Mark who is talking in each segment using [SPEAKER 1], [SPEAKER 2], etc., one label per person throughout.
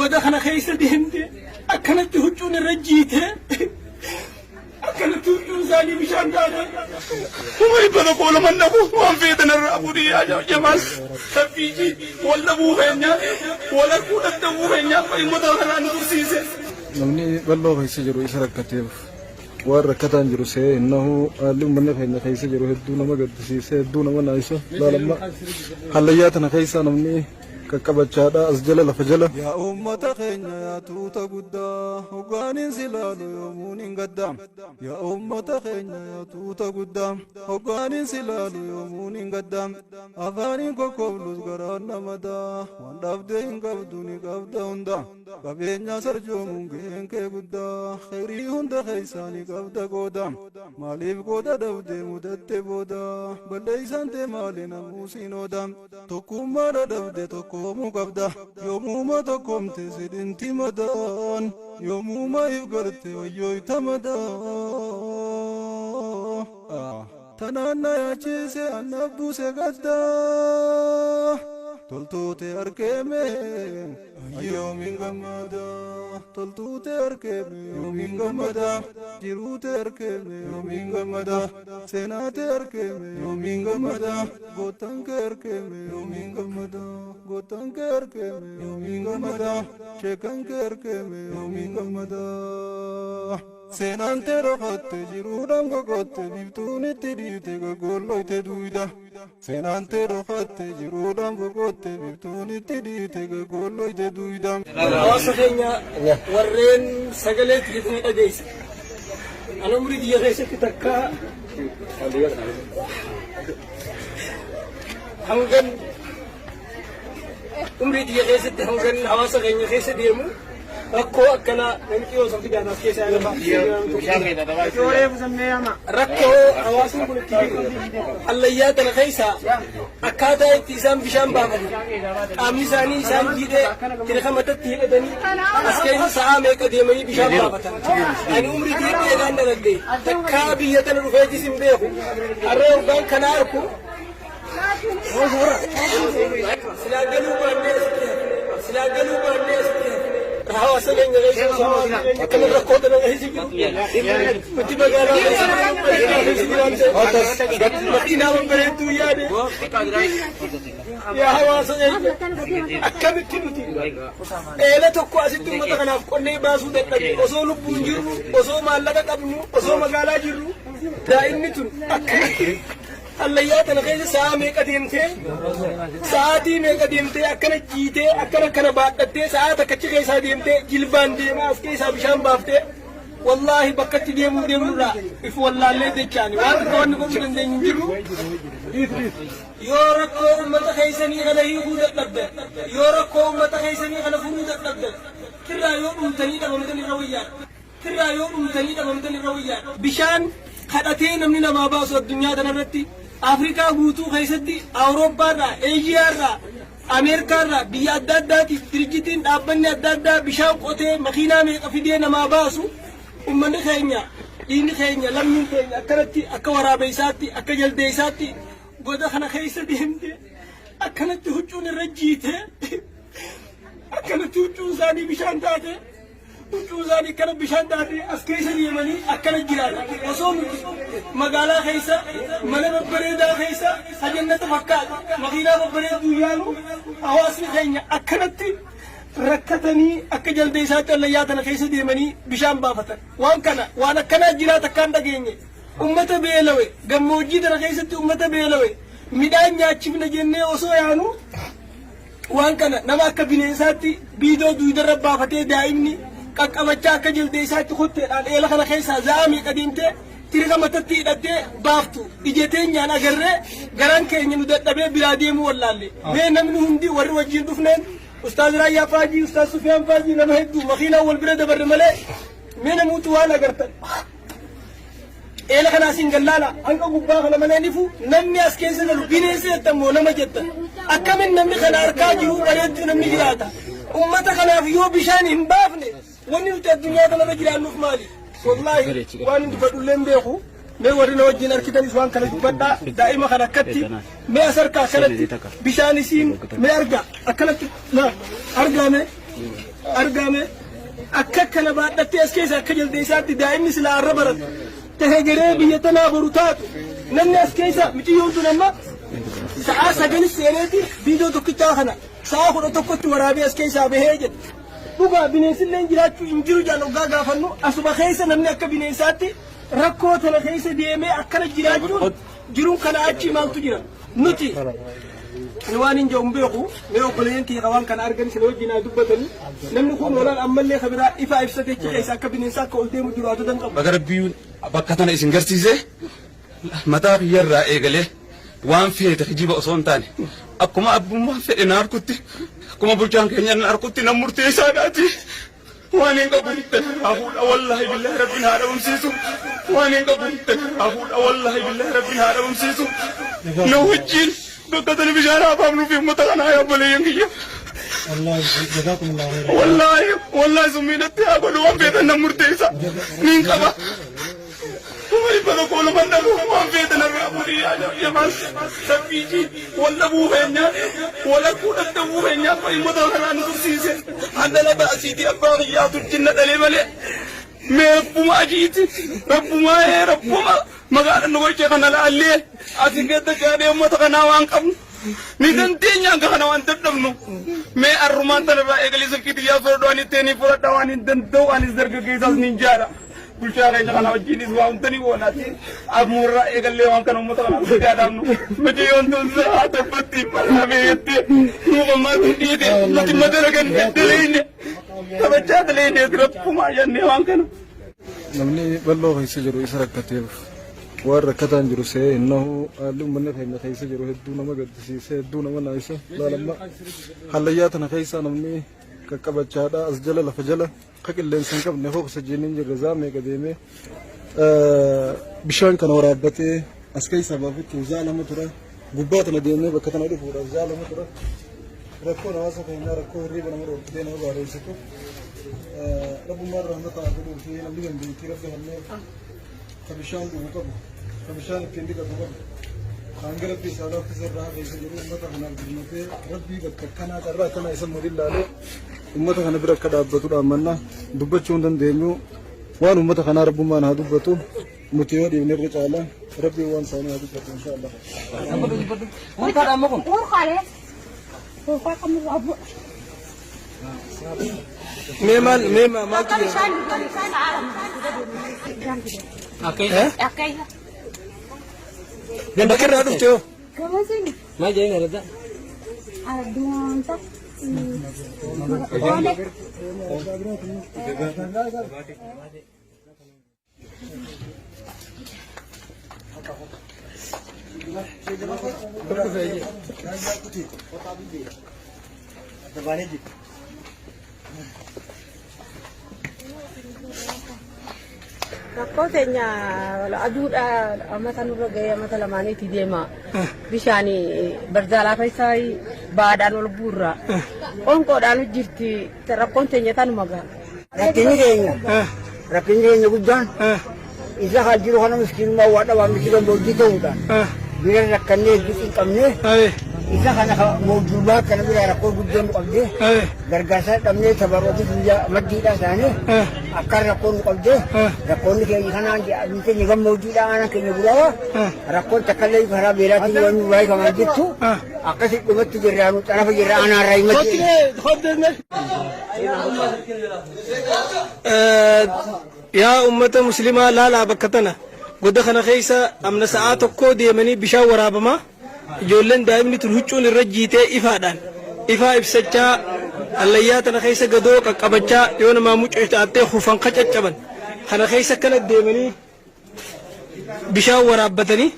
[SPEAKER 1] ودخل خيس دهمت أكلت هجون الرجيته أكلت هجون زاني بشان دادا وما يبدأ قول من نبوه وان فيتنا الرابوري يا جمال سبيجي ولا بوهنيا ولا كودت بوهنيا فإن مدخل عن كرسيسه
[SPEAKER 2] نمني والله خيس جرو إشارة كتير وركتان جرو سه إنه اللي من فين خيس جرو هدونا ما قد سيسه هدونا ما نايسه لا لما حلياتنا خيسة نمني كبتشادا أسجل لفجل
[SPEAKER 3] يا أمة خينا يا توتا قدا وقان سلال يومون قدام يا أمة خينا يا توتا قدام وقان سلال يومون قدام أفاني كوكولوس قرانا مدا واندافدين قبدوني قبدا هندا قبينيا سرجومون كينك قدا خيري هندا خيساني قبدا قدام ماليف قدا دودي مدت بودا بليسان تمالنا موسين ودام تقوم مادا دودي تقوم مقبدا يوموما تقوم تسدين تمدان يوموما يفقرت ويوي تمدان تنانا يا جيسي النبدو سيقدا تلتوتي أركيمي يومين غمدا تلتوتي أركيمي يومين غمدا جيروتي أركيمي يومين غمدا سيناتي أركيمي يومين غمدا غوتانك أركيمي يومين غمدا غوتانك أركيمي يومين غمدا شيكانك أركيمي يومين غمدا سينانتي رخطي جيرودان غوتي بيبتوني تديتي غولوي تدويدا سينانتي رخطي جيرودان غوتي بيبتوني تديتي غولوي تدويدا
[SPEAKER 1] واسخينا ورين سجلت يتني أديس أنا مريد يغيسك تكا همغن مريد يغيسك همغن واسخينا يغيسك ديمو ركو أكنا نمكيو سمتي جانا كيسا ركو أواسم كل كبير الليات الخيسة أكادا اتسام بشام بابا أمي ساني سام جيدة تلخمة تتهيل دني أسكين سعامي قديمي بشام بابا أنا عمري دي بيغان نردي تكابية الرفاجي سمبيخو الرئو بان كناركو سلاقلوا بالناس هوا سلين غير كم ركوت أنا هيجي كنت بقى مدينة من بريتو يعني يا هوا سلين أكمل تنوتي إلا تقوى أسيتم متخنا كوني باسو دكتي أصول بونجرو أصول مالك كابنو أصول مقالا جرو دائمتون أكمل الليات الغيث سامي قديمتي ساعتي مي قديمتي أكنا جيتي أكنا كنا باقتي ساعتك كتشي ساديمتي جلبان ديما أسكي سابشان بافتي والله بكت ديمو لا إف والله اللي ديكاني وانا كون نقوم ننجرو يوركو أمتا خيساني غلا يهود القبضة يوركو أمتا خيساني غلا فرود القبضة كرا يوم ممتني تبمتني رويات كرا يوم ممتني تبمتني رويات بشان خدتين من ما باسو الدنيا تنرتي أفريقيا بوتو خيستي أوروبا را إيجيا را أمريكا را بيادات ترجتين أبني أدادا بشاو قوتي مخينا ميقفدين ما باسو أمني خينيا إني خينيا لمن خينيا أكرتي أكورا بيساتي أكجل ديساتي قودا خنا خيستي همتي أكنت هجون الرجيته أكنت هجون زاني بشان داتي وجوزاني كان بشان داري أسكيس اليمني أكل الجيران وصوم مقالة خيسة من ببريدة خيسة هجنة مكة مغينا ببريد دويانو أواسي خينيا أكلتي ركتني أكجل ديسات اللياتنا خيسة اليمني بشان بافتن وأنا كان الجيرات كان دقيني أمة بيلوي قموجي دنا خيسة أمة بيلوي ميدان ياتشبنا جنة وصويانو وان كان نما كبينيساتي بيدو دويدر بافتي دائمني كاكامچا كجل ديسات خدت الى خنا خيسا زامي قديمته تيرغا متتي ددي بافتو اجيتين انا غره غران كيني نددبه بلاديم والله مي نمن هندي ور وجين دفنن استاذ رايا فاجي استاذ سفيان فاجي لما هدو مخينا والبلد برمله مي نموت وانا غرتن الى خنا سينغلالا انكو غبا خلا منيفو نمي اسكيسن بينيسه تمو نما جت اكمن نمي خنا اركاجو بريت نمي جراتا امته خنا فيو بشان بافني ونلت الدنيا تنا رجال مالي والله وان بدل لين بيخو مي ورنا وجين اركيتني سوان كلا بدا دائما حركتي مي اسركا كلت بشان سين مي ارجع اكلت لا ارجع مي أرقامه أككنا بعد تأسكيس أكجل ديسات دائم مثل الربرة تهجري بيتنا برutات نمني أسكيسا متي يوتنا ما ساعة سجن السيرتي بيدو تكتاخنا ساعة خد تكت ورابي أسكيسا بهجت بقى بنيسين لنجلات إنجيل جانو غاغا فنو أسبا خيسا نمني أكا بنيساتي ركو تلا خيسا ديمي أكنا جيراتون جيرون كنا أتشي مالتو جيرا نتي نوانين جو مبيقو ميو بلينتي غوان كان أرغن سلو جينا دوبتني نمني خون ولا أمال لي خبرا إفا إفساتي كيسا أكا بنيسا كولتيمو جيراتو دنقب
[SPEAKER 4] بغربي بكتنا إسن غرسيزي متى يرى إيغالي وان في تخجيب أصون تاني أكما أبو ما في نار كنتي أكما بلجان كينيا نار كنتي نمرتي ساداتي وانين قبلت أقول والله بالله ربنا هذا سيسو وانين قبلت أقول والله بالله ربنا هذا سيسو لو الجيل بكتني بجارة فامنو في متغنى يا بلينكي
[SPEAKER 5] والله جزاكم الله خير
[SPEAKER 4] والله سمينتي أقول وان في نمرتي سا مين كبا وما يبغى كل من ده ما في تنرى أبوري يا ماس سبيجي ولا بوهنيا ولا كودا تبوهنيا فاي مدرنا نسيسه عندنا بأسيتي أبغى يا تجنة دليمله ما ربما أجيت ربما ما قال نقول شيء أنا لا عليه أسيقت كاري يوم تكنا وانكم نيدنتين يا كنا وانتدمنو ما الرومان تنرى إغليس كتير فردواني تاني فردواني دنتو أني زرق كيساس نينجارا بشارة جانا وجيني سوام تاني وناتي أمورا إغلي وان كانوا متغنا بجادامنو مجيون تنسى أتبتي مرنا بيتي نوغما تنيتي لكن مدرقن دليني تبجاد ليني ربما يني وان كانوا
[SPEAKER 2] namni bal'oo keessa jiru isa rakkateef waan rakkataan jiru see innahu haalli uummanni keenya keessa jiru hedduu nama gaddisiisee hedduu nama naayisa laalamma hallayyaa tana keessa namni qaqqabachaadha as jala lafa jala ka qilleensa hin qabne hoogsa jennin jirre zaamee gadeemee bishaan kana waraabbatee as keessa baafitti zaalama tura gubbaa tana deemee bakka tana dhufuudhaaf zaalama tura rakkoon hawaasa keenyaa rakkoo hirriiba nama dhoorkitee nama baareessitu ربما رحمة الله في نبي بيتي ربي هني كبشان دوكم كبشان كندي كدوكم خانجر في سالو في سرها في سجود أمة هنا بجنته ربي بتكنا ترى كنا اسم مدير لاله أمة هنا بركة دابتو أمنا دبت شوندن ديمو وان أمة هنا ربما أنا دبتو متيو دي بنرجع تعالى ربي وان سامي هذا إن شاء الله.
[SPEAKER 1] ميمال ما كده
[SPEAKER 5] أكيد
[SPEAKER 1] ده بكر هذا شو
[SPEAKER 5] ما جاي نرد
[SPEAKER 6] Rakkoo teenya aduudha amata nurra gahee amata lamaaniiti deema bishaan barzaalaa keessaa baadhaan ol buurra onqoodhaan jirti rakkoon teenya tanuma gaha.
[SPEAKER 7] Rakkinni keenya guddaan isa haa jiru kana miskiinummaa waa dhabaa miskiin boojii ta'uudhaan bira rakkannee hedduu hin qabne isa kana moojuubaa kana bira rakkoo guddaan nu qabdee gargaarsa dhabnee tabarooti biyya maddiidhaa isaanii akka rakkoon nu qabdee rakkoonni keenya kanaan keenya gammoojjiidha aanaa keenya bulaawa rakkoon takkallee karaa beelaatiin waan nu baay'ee kamaan jettu akkasii dhumatti jirraa nu xarafa jirraa aanaarraa himatti.
[SPEAKER 1] yaa ummata muslimaa laalaa bakka tana godda kana keessa amna sa'aa tokkoo deemanii bishaan waraabamaa ijoolleen daa'imni tun huccuun irra jiitee ifaadhaan ifaa ibsachaa allayyaa tana keessa gadoo qaqqabachaa yoo namaa mucoo ta'attee hufan qacaccaban kana keessa kana deemanii bishaan waraabbatanii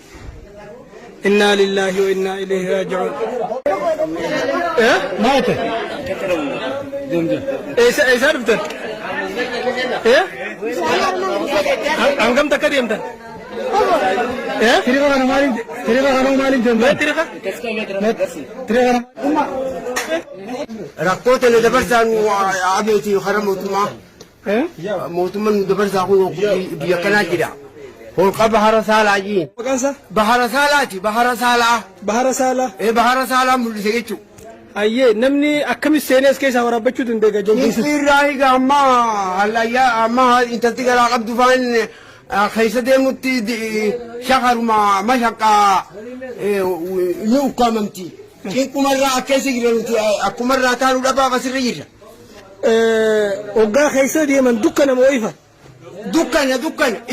[SPEAKER 1] inna lillahi wa inna ilayhi raaji'uun.
[SPEAKER 5] مات
[SPEAKER 1] eessa dhuftan? hangam takka deemtan?
[SPEAKER 5] تريغا أنا مالين جنب تريغا
[SPEAKER 7] Rakkoota na dabarsaan abeeti karaa mootummaan nu dabarsaa kun biyya kanaa jira. Holqa bahara saalaa jiin.
[SPEAKER 1] Maqaan isaa?
[SPEAKER 7] Bahara saalaati bahara saalaa.
[SPEAKER 1] Bahara Saalaa.
[SPEAKER 7] Bahara saalaa mul'ise jechuudha.
[SPEAKER 1] Ayyee namni akkamis seenes keessa waraabachuu dandeenya jaldeessa.
[SPEAKER 7] Irraayi amma halayyaa amma intalti garaa qabdu faan keessa deemutti shakaruma mashaqaa ni ukkaamamti. Qinqumarraa akkeessa jiranti akkumarraa taanuu dhabaa asirra jirra.
[SPEAKER 1] Hoggaa keessa deeman dukkana moo ifa?
[SPEAKER 7] Dukkana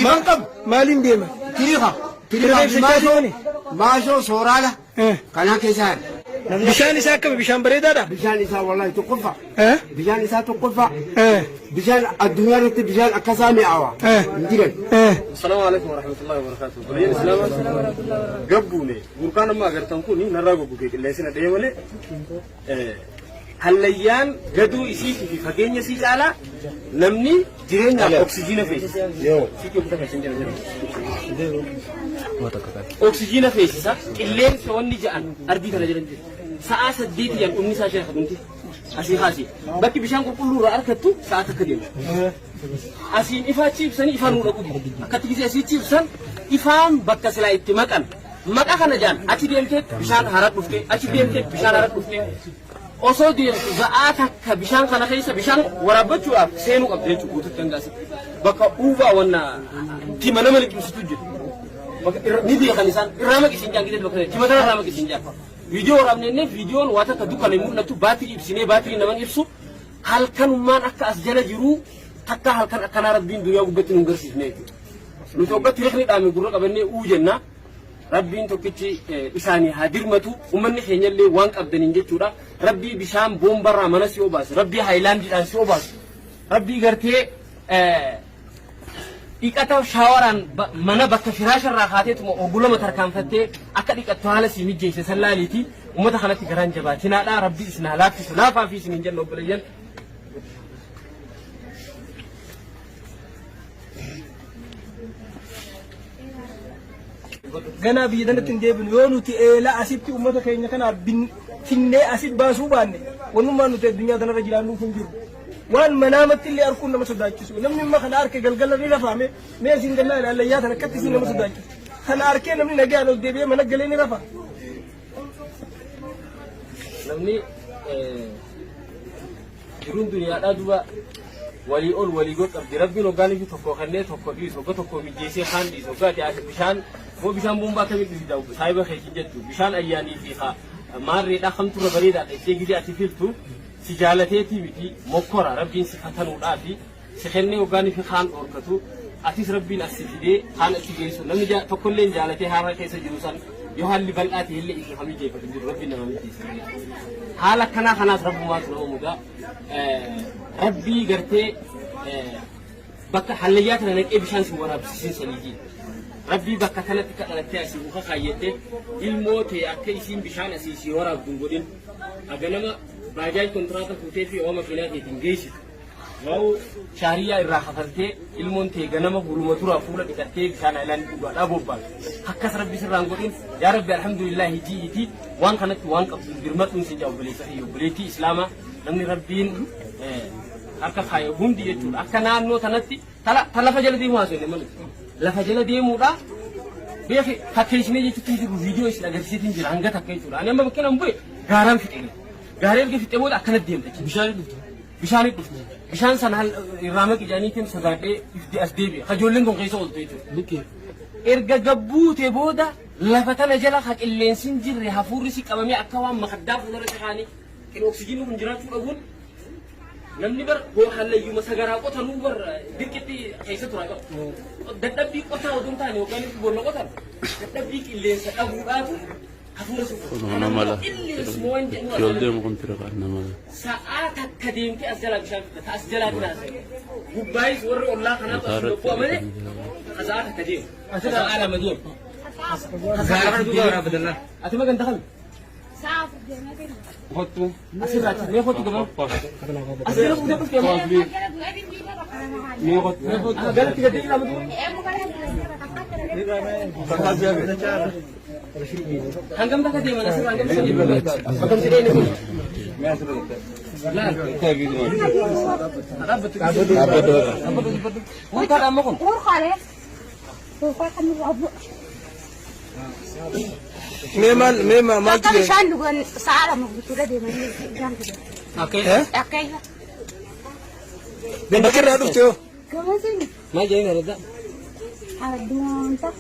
[SPEAKER 7] ifan qabu.
[SPEAKER 1] Maaliin deeman?
[SPEAKER 7] Tiriqa maashoo sooraala kanaa keessa haadha.
[SPEAKER 1] Bishaan isaa akkami bishaan bareedaadha?
[SPEAKER 7] Bishaan isaa wallahi tokkoffaa. Bishaan isaa tokkoffaa. Bishaan addunyaa irratti bishaan akkasaa mi'aawa. Hin jiran.
[SPEAKER 2] Assalamu alaikum warahmatullahi wabarakatuh. Baay'een islaama gabbuune burqaan amma agartan kun narraa goggogee qilleensina dhee malee hallayyaan gaduu isii fi fageenya isii caalaa namni jireenyaaf oksijiina feesisa. Oksijiina feesisa qilleensa wanni ja'an ardii kana jiran jiru. Sa'a 8 yan dhumni isaa shee kadumti. Asii haasii bakki bishaan qulqulluu irraa argattu sa'a takka deema. Asiin ifaa ciibsanii ifaan nu dhaqu. Akkatti gisee asii ciibsan ifaan bakka silaa itti maqan. Maqa kana jaan achi deemtee bishaan haraa dhufte achi deemtee bishaan haraa dhufte. Osoo deemtu za'aa takka bishaan kana keessa bishaan waraabbachuudhaaf seenuu qabdi jechuudha guutuutti dangaasi. Bakka uuvaa wanna tima nama liqimsitu jiru. Ni beekan isaan irraa maqisiin jaan gidee bakka tima kana irraa maqisiin jaan. Viidiyoo waraabnee viidiyoon waa takka dukkana hin mul'atu baatirii ibsinee baatirii naman ibsu halkanummaan akka as jala jiru takka halkan akkanaa rabbiin duniyaa gubbatti nu garsiifne jechuudha. Nuti oggatti reekni dhaame gurra qabannee uu jenna. Rabbiin tokkichi isaanii haa dirmatu uummanni keenyallee waan qabdaniin jechuudha. Rabbii bishaan boombarraa mana si obaasu rabbii haayilaandiidhaan si obaasu rabbii gartee dhiqata shaawaraan mana bakka firaasharraa kaateetuma oggulama tarkaanfattee akka dhiqattu haala si mijjeesse sallaaliiti uummata kanatti garaan jabaatinaadha rabbii isin haa laaffisu laafaa fi isin hin jenna obboleeyyan.
[SPEAKER 1] Ganaa biyya danatti hin deebinu yoo nuti eelaa asitti uummata keenya kana finnee asit baasuu baanne wanummaan nuti addunyaa kanarra jiraannuuf hin jiru. Waan manaamatti illee arguun nama sodaachisu. Namni amma kana harka galgala ni rafaame mee isin gannaa ilaallayyaa tan akkatti isin nama sodaachisu. Kana harkee namni nagaan ol deebi'ee mana galee ni rafa.
[SPEAKER 8] Namni jiruun duniyaadhaa duba walii ol walii godhabdi rabbiin hoggaaniif tokko kanneen tokko dhiisu hogga tokko mijjeessee kaan dhiisu hoggaa bishaan moo bishaan boombaa kamiin dhiisu daawwu saayiba keetiin jettu bishaan ayyaanii fi maarreedhaa kamturra bareedaadha ishee gidee ati filtu si jaalateetii miti mokkora rabbiin si fatanuudhaa fi si kennee hoggaaniif kaan dhorkatu atis rabbiin as si fidee kaan achi geessu namni tokkollee jaalatee haara keessa jiru san yoo haalli bal'aate illee isin hamii jeeffatu jiru rabbiin nama mijjeessa. Haala akkanaa kanaas rabbumaatu nama mudaa rabbii gartee bakka hallayyaa kana naqee bishaan si waraabsisiin saniitii. Rabbii bakka kanatti kadhalattee asii muka kaayyattee ilmoo ta'e akka isiin bishaan asii si waraabdu hin godhin. Aganama baajaaj kontiraata fuutee fi ooma makiinaa keetiin geessitu. Yoo shaariyaa irraa kafaltee ilmoon ta'e ganama huluma turaa fuula dhiqattee bishaan haayilaandii dhugaadhaa bobbaatu. Akkas rabbi sirraan godhin yaa rabbi alhamdulillah hijii waan kanatti waan qabdu birmadhuun si jaa obboleessa fi obboleettii islaamaa namni rabbiin harka kaaye hundi jechuudha. Akka naannoo tanatti lafa jala deemuu haasofne malee lafa jala deemuudha. Beefi fakkeessinee jechuutti jiru viidiyoo isin agarsiitiin jira hanga takka jechuudha. Ani amma bakkeen bu'e gaaraan fixee gaaree erga fixee booda akkanatti deemta bishaanii dhuftu bishaan sana irraa maqi jaaniitiin sodaadhee as deebi'e kajoolleen kun keessa ooltu jechuudha. Erga gabbuutee booda lafa tana jala ha qilleensin jirre hafuurri si qabamee akka waan makaddaa fuuldura isaanii qin oksijiinii kun jiraachuu dhabuun namni bar hallayyuma sagaraa qotanuu bar dirqitti keessa tura qabu. Dadhabbii qotaa oduu taane yookaan itti boolla qotan dadhabbii qilleensa dhabuudhaatu hafuura si
[SPEAKER 9] namala yoldeemu kun tira kan namala
[SPEAKER 8] sa'a takka deemtee as jalaa bishaan fidata as jalaa binaasa gubbaayis warri ollaa kanaatu as lophuu amane sa'a takka deemu sa'a lama deemu sa'a duuba waraabadallaa ati maganta kami Hotu asirraati mee hotu gaba asirra fuudhee dhufte mee hotu galatti gadee ilaamu hangam takka deeman asirra hangam isa deeman hangam sidee ni kun laal dhaabbatu kun kaadha amma kun
[SPEAKER 1] maal
[SPEAKER 6] Akka bishaan dhugan sa'a lama guutuudha deemanii bishaan dhugan. Akka
[SPEAKER 1] bakirraa dhufte yoo
[SPEAKER 6] gamasini
[SPEAKER 5] Maal jedhee garadda?
[SPEAKER 6] addunyaa
[SPEAKER 5] Egaa.